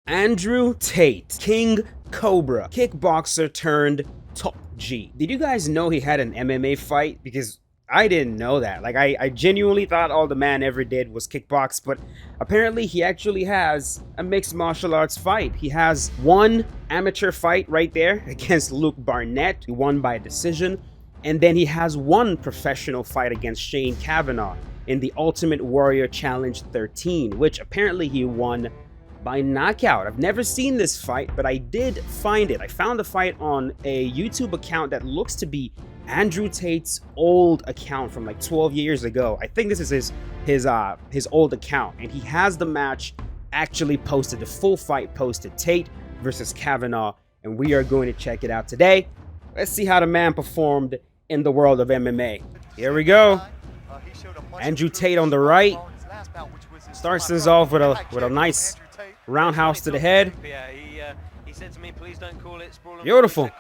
Andrew Tate, King Cobra, kickboxer turned top G. Did you guys know he had an MMA fight? Because I didn't know that. Like, I genuinely thought all the man ever did was kickbox, but apparently he actually has a mixed martial arts fight. He has one amateur fight right there against Luke Barnett. He won by decision. And then he has one professional fight against Shane Kavanaugh in the Ultimate Warrior Challenge 13, which apparently he won by knockout. I've never seen this fight, but I did find it. I found the fight on a YouTube account that looks to be Andrew Tate's old account from like 12 years ago. I think this is his old account, and he has the match actually posted, the full fight posted, Tate versus Kavanaugh, and we are going to check it out today. Let's see how the man performed in the world of MMA. Here we go. Andrew Tate on the right starts things off with a nice roundhouse to the head. Beautiful.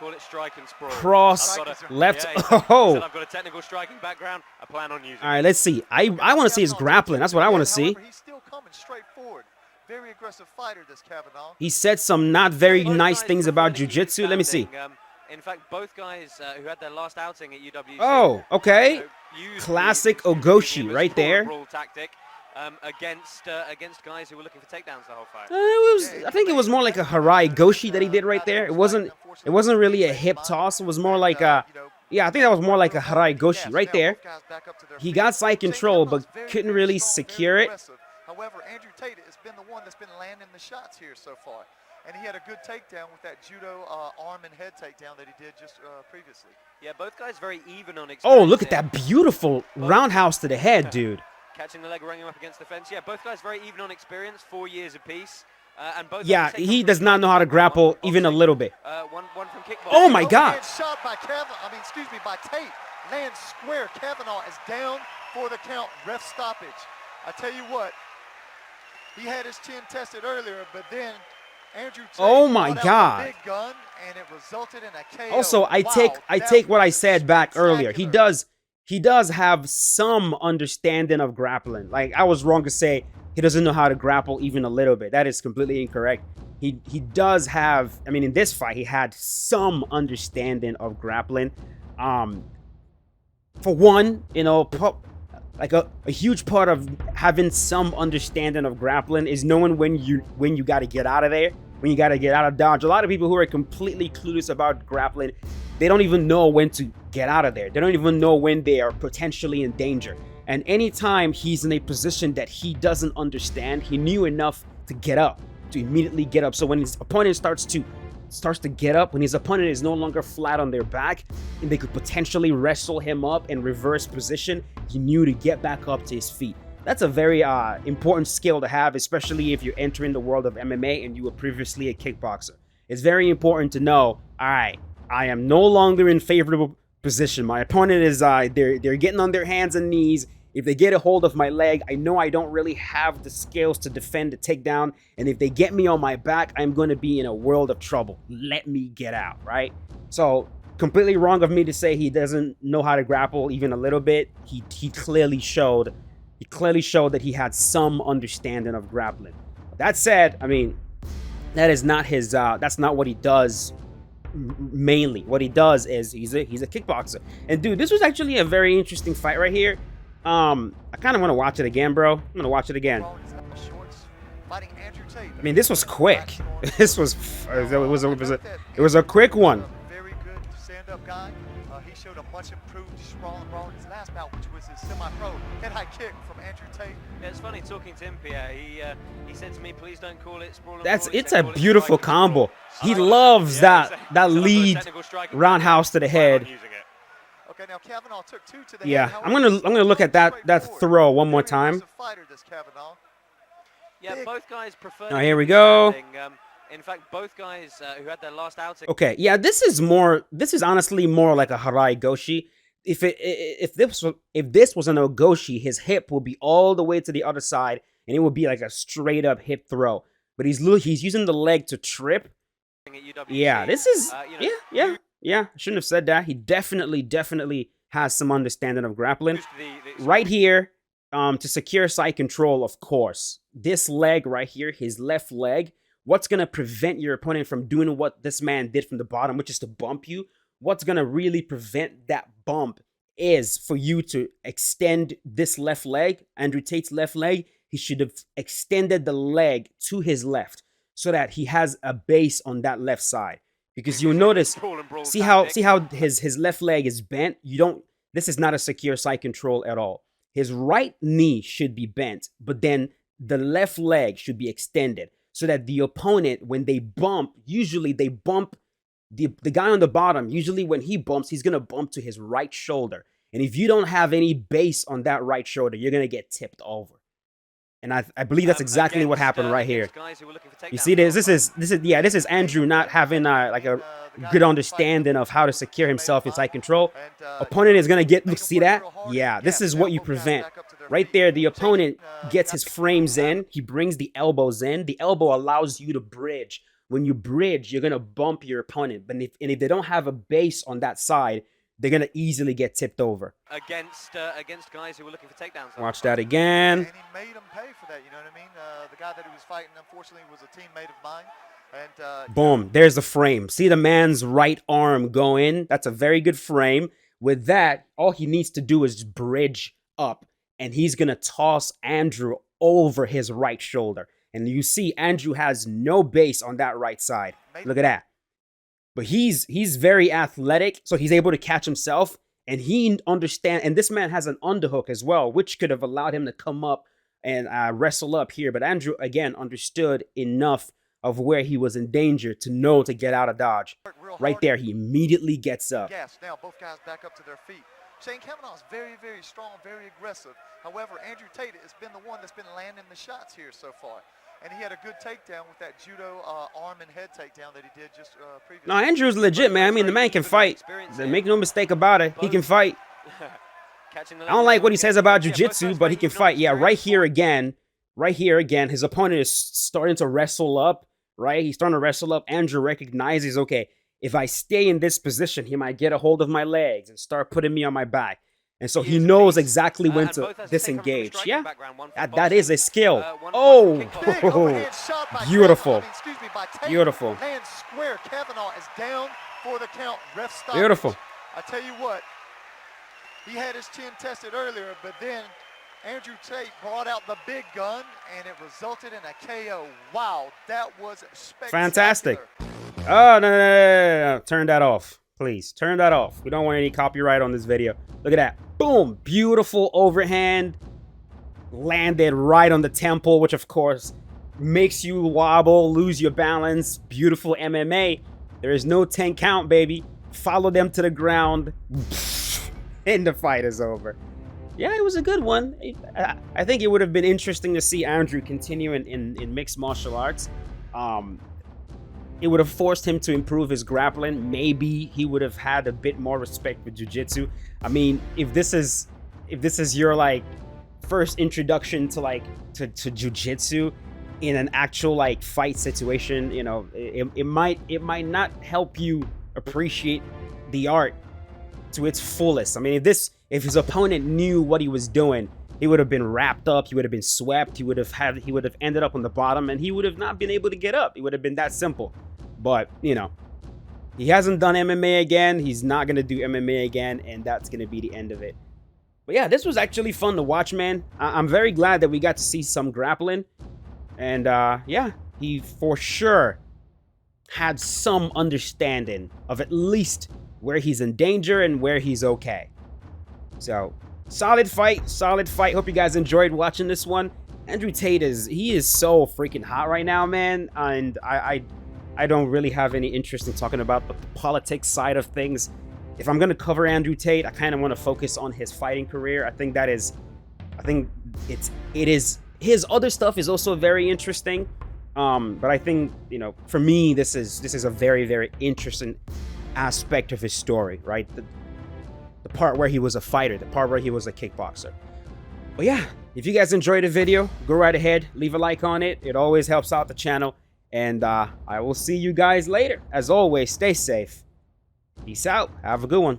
Cross left. Oh. I've got a technical striking background. I plan on using. All right, let's see. I want to see his grappling. That's what I want to see. He's still coming straight forward. Very aggressive fighter, this Kavanaugh. He said some not very nice things about jiu-jitsu. Let me see. In fact, both guys who had their last outing at UWC. Oh, okay. Classic Ogoshi right there. Tactic. Against guys who were looking for takedowns the whole fight. I think it was more like a Harai Goshi that he did right there. It wasn't really a hip toss. It was more like a, yeah, I think that was more like a Harai Goshi right there. He got side control, but couldn't really secure it. However, Andrew Tate has been the one that's been landing the shots here so far. And he had a good takedown with that judo arm and head takedown that he did just previously. Yeah, both guys very even on experience. Oh, look at that beautiful roundhouse to the head, dude. Catching the leg, running him up against the fence. Yeah, both guys very even on experience, 4 years apiece. And both he does not know how to grapple even a little bit. One from kickboxing. Oh my God! Shot by by Tate. Lands square. Kavanaugh is down for the count. Ref stoppage. I tell you what, he had his chin tested earlier, but then Andrew Tate, oh my God! Big gun, and it resulted in a KO. Also, I take what I said back earlier. He does have some understanding of grappling. Like, I was wrong to say he doesn't know how to grapple even a little bit. That is completely incorrect. He does have, I mean, in this fight, he had some understanding of grappling. For one, you know, like a huge part of having some understanding of grappling is knowing when you got to get out of there, when you got to get out of dodge. A lot of people who are completely clueless about grappling, they don't even know when to get out of there. They don't even know when they are potentially in danger. And anytime he's in a position that he doesn't understand, he knew enough to get up, to immediately get up. So when his opponent starts to get up, when his opponent is no longer flat on their back and they could potentially wrestle him up in reverse position, he knew to get back up to his feet. That's a very important skill to have, especially if you're entering the world of MMA and you were previously a kickboxer. It's very important to know, all right, I am no longer in favorable position. My opponent is, they're getting on their hands and knees. If they get a hold of my leg, I know I don't really have the skills to defend the takedown. And if they get me on my back, I'm going to be in a world of trouble. Let me get out, right? So completely wrong of me to say he doesn't know how to grapple even a little bit. He clearly showed that he had some understanding of grappling. That said, I mean, that is not his, that's not what he does mainly. What he does is he's a kickboxer. And dude, this was actually a very interesting fight right here. I kind of want to watch it again, bro. I'm gonna watch it again. I mean, this was quick. This was it was a quick one. Very good stand-up guy. He showed a much improved sprawling brawl in his last bout, which was his semi-pro head-high kick from Andrew Tate. Yeah, it's funny talking to him, Pierre. He said to me, "Please don't call it sprawling." It's a beautiful combo. He loves that lead roundhouse to the head. Okay, now Kavanaugh took two to the yeah, head. I'm gonna look at that throw one more time. Yeah, both guys prefer. Now here we go. In fact, both guys who had their last outing. Okay, yeah, this is honestly more like a Harai Goshi. If this was an Ogoshi, his hip would be all the way to the other side, and it would be like a straight up hip throw. But he's using the leg to trip. Yeah, this is yeah. I shouldn't have said that. He definitely has some understanding of grappling. Right here, to secure side control, of course. This leg right here, his left leg, what's going to prevent your opponent from doing what this man did from the bottom, which is to bump you. What's going to really prevent that bump is for you to extend this left leg. Andrew Tate's left leg, he should have extended the leg to his left so that he has a base on that left side. Because you'll notice, see how his left leg is bent? This is not a secure side control at all. His right knee should be bent, but then the left leg should be extended so that the opponent, when they bump, usually they bump the guy on the bottom. Usually when he bumps, he's going to bump to his right shoulder. And if you don't have any base on that right shoulder, you're going to get tipped over. And I believe that's exactly what happened right here. You see this? This is Andrew not having like a good understanding of how to secure himself in side control. Opponent is gonna get, look, see that? Yeah, this is what you prevent. Right there, the opponent gets his frames in. He brings the elbows in. The elbow allows you to bridge. When you bridge, you're gonna bump your opponent. But if they don't have a base on that side, they're gonna easily get tipped over. Against guys who were looking for takedowns. Watch that again. And he made him pay for that, you know what I mean? The guy that he was fighting, unfortunately, was a teammate of mine. And boom, there's the frame. See the man's right arm go in? That's a very good frame. With that, all he needs to do is bridge up, and he's gonna toss Andrew over his right shoulder. And you see Andrew has no base on that right side. Look at that. But he's very athletic, so he's able to catch himself, and he understands. And this man has an underhook as well, which could have allowed him to come up and wrestle up here. But Andrew, again, understood enough of where he was in danger to know to get out of dodge. Right there, he immediately gets up. Yes, now both guys back up to their feet. Shane Kavanaugh is very, very strong, very aggressive. However, Andrew Tate has been the one that's been landing the shots here so far. And he had a good takedown with that judo arm and head takedown that he did just previously. No, Andrew's legit, man. I mean, the man can fight. Make no mistake about it. He can fight. I don't like what he says about jiu-jitsu, but he can fight. Yeah, right here again, his opponent is starting to wrestle up, right? He's starting to wrestle up. Andrew recognizes, okay, if I stay in this position, he might get a hold of my legs and start putting me on my back. And so he knows exactly when to disengage. Yeah, that is a skill. Oh, beautiful. Beautiful. Lands square. Kavanaugh is down for the count. Ref stoppage. Beautiful. I tell you what, he had his chin tested earlier, but then Andrew Tate brought out the big gun, and it resulted in a KO. Wow, that was spectacular. Fantastic. Oh, no. Turn that off. Please, turn that off. We don't want any copyright on this video. Look at that. Boom. Beautiful overhand. Landed right on the temple, which, of course, makes you wobble, lose your balance. Beautiful MMA. There is no 10 count, baby. Follow them to the ground. And the fight is over. Yeah, it was a good one. I think it would have been interesting to see Andrew continue in mixed martial arts. It would have forced him to improve his grappling. Maybe he would have had a bit more respect for jiu-jitsu. I mean, if this is your like first introduction to jiu-jitsu in an actual like fight situation, you know, it might not help you appreciate the art to its fullest. I mean, if his opponent knew what he was doing, he would have been wrapped up, he would have been swept, he would have ended up on the bottom, and he would have not been able to get up. It would have been that simple. But, you know, he hasn't done MMA again. He's not going to do MMA again, and that's going to be the end of it. But yeah, this was actually fun to watch, man. I'm very glad that we got to see some grappling. And yeah, he for sure had some understanding of at least where he's in danger and where he's okay. So, solid fight. Hope you guys enjoyed watching this one. Andrew Tate is so freaking hot right now, man. And I don't really have any interest in talking about the politics side of things. If I'm gonna cover Andrew Tate, I kind of want to focus on his fighting career. I think his other stuff is also very interesting. But I think, you know, for me, this is a very, very interesting aspect of his story, right? The part where he was a fighter, the part where he was a kickboxer. But yeah, if you guys enjoyed the video, go right ahead, leave a like on it. It always helps out the channel. And I will see you guys later. As always, stay safe. Peace out. Have a good one.